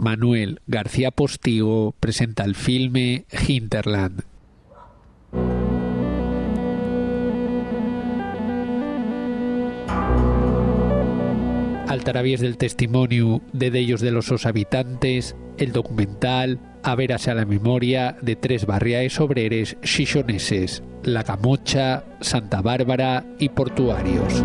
Manuel García Postigo presenta el filme Hinterland. Al través del testimonio de los sus habitantes, el documental avérase a la memoria de tres barriaes obreres xixoneses, La Camocha, Santa Bárbara y Portuarios.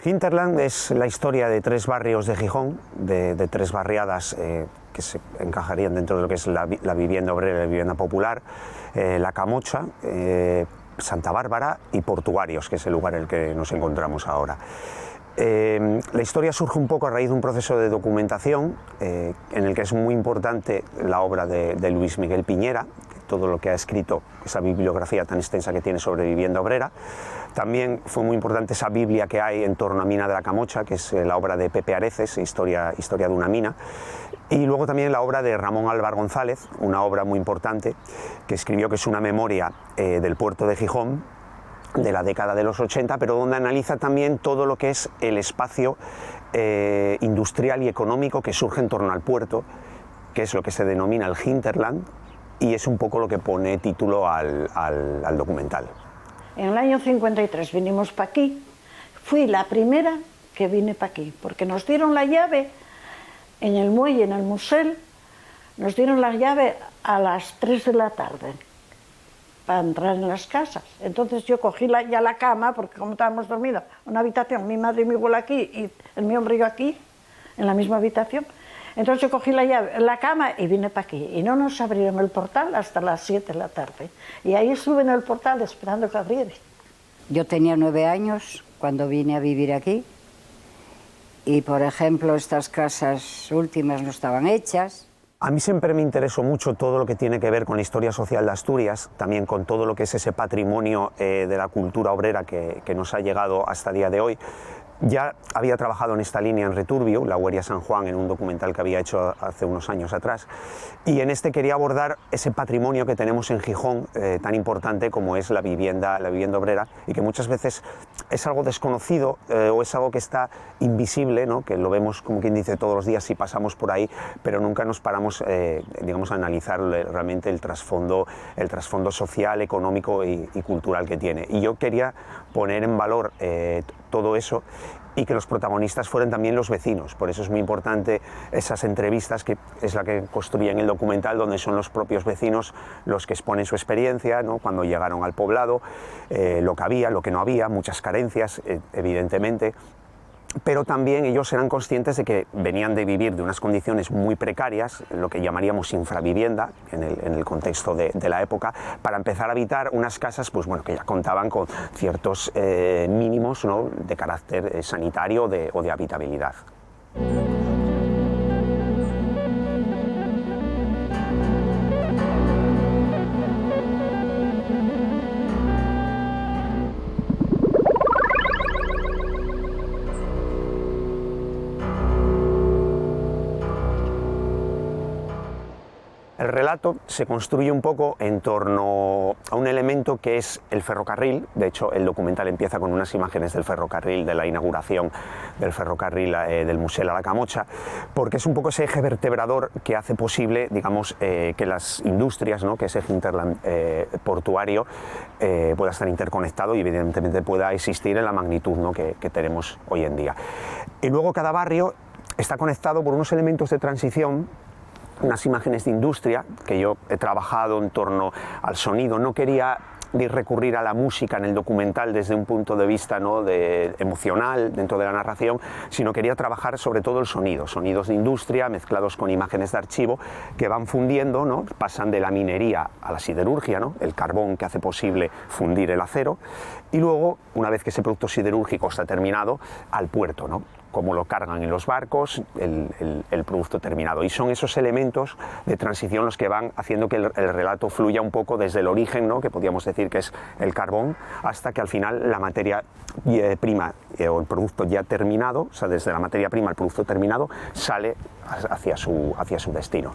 Hinterland es la historia de tres barrios de Gijón, de tres barriadas que se encajarían dentro de lo que es la vivienda obrera y la vivienda popular, La Camocha, Santa Bárbara y Portuarios, que es el lugar en el que nos encontramos ahora. La historia surge un poco a raíz de un proceso de documentación en el que es muy importante la obra de Luis Miguel Piñera, todo lo que ha escrito, esa bibliografía tan extensa que tiene sobre vivienda obrera. También fue muy importante esa Biblia que hay en torno a Mina de la Camocha, que es la obra de Pepe Areces, historia de una mina. Y luego también la obra de Ramón Álvar González, una obra muy importante que escribió, que es una memoria del puerto de Gijón, de la década de los 80, pero donde analiza también todo lo que es el espacio industrial y económico que surge en torno al puerto, que es lo que se denomina el Hinterland, y es un poco lo que pone título al documental. En el año 53 vinimos para aquí, fui la primera que vine para aquí, porque nos dieron la llave en el muelle, en el Musel, nos dieron la llave a las 3 de la tarde para entrar en las casas. Entonces yo cogí ya la cama, porque como estábamos dormidos, una habitación, mi madre y mi abuela aquí, y el mi hombre y yo aquí, en la misma habitación. Entonces yo cogí la cama y vine para aquí. Y no nos abrieron el portal hasta las 7 de la tarde. Y ahí estuve en el portal esperando que abriera. Yo tenía 9 años cuando vine a vivir aquí. Y, por ejemplo, estas casas últimas no estaban hechas. A mí siempre me interesó mucho todo lo que tiene que ver con la historia social de Asturias, también con todo lo que es ese patrimonio de la cultura obrera que nos ha llegado hasta el día de hoy. Ya había trabajado en esta línea en Returbio, La Hueria San Juan, en un documental que había hecho hace unos años atrás, y en este quería abordar ese patrimonio que tenemos en Gijón, tan importante como es la vivienda obrera, y que muchas veces es algo desconocido o es algo que está invisible, ¿no? Que lo vemos, como quien dice, todos los días si pasamos por ahí, pero nunca nos paramos, digamos, a analizar realmente el trasfondo social, económico y cultural que tiene. Y yo quería poner en valor todo eso, y que los protagonistas fueran también los vecinos. Por eso es muy importante esas entrevistas, que es la que construyen el documental, donde son los propios vecinos los que exponen su experiencia, ¿no? Cuando llegaron al poblado, lo que había, lo que no había, muchas carencias, evidentemente. Pero también ellos eran conscientes de que venían de vivir de unas condiciones muy precarias, lo que llamaríamos infravivienda en el contexto de la época, para empezar a habitar unas casas, pues bueno, que ya contaban con ciertos mínimos, ¿no? De carácter sanitario o de habitabilidad. El relato se construye un poco en torno a un elemento que es el ferrocarril. De hecho, el documental empieza con unas imágenes del ferrocarril, de la inauguración del ferrocarril del Musel a La Camocha, porque es un poco ese eje vertebrador que hace posible, digamos, que las industrias, ¿no? Que ese hinterland portuario pueda estar interconectado y evidentemente pueda existir en la magnitud, ¿no? que tenemos hoy en día. Y luego cada barrio está conectado por unos elementos de transición, unas imágenes de industria que yo he trabajado en torno al sonido. No quería recurrir a la música en el documental desde un punto de vista, ¿no? Emocional dentro de la narración, sino quería trabajar sobre todo el sonido, sonidos de industria mezclados con imágenes de archivo que van fundiendo, ¿no? Pasan de la minería a la siderurgia, ¿no? El carbón que hace posible fundir el acero, y luego, una vez que ese producto siderúrgico está terminado, al puerto, ¿no? Cómo lo cargan en los barcos, el producto terminado. Y son esos elementos de transición los que van haciendo que el relato fluya un poco desde el origen, ¿no? Que podríamos decir que es el carbón, hasta que al final la materia prima o el producto ya terminado, o sea, desde la materia prima al producto terminado, sale hacia su destino.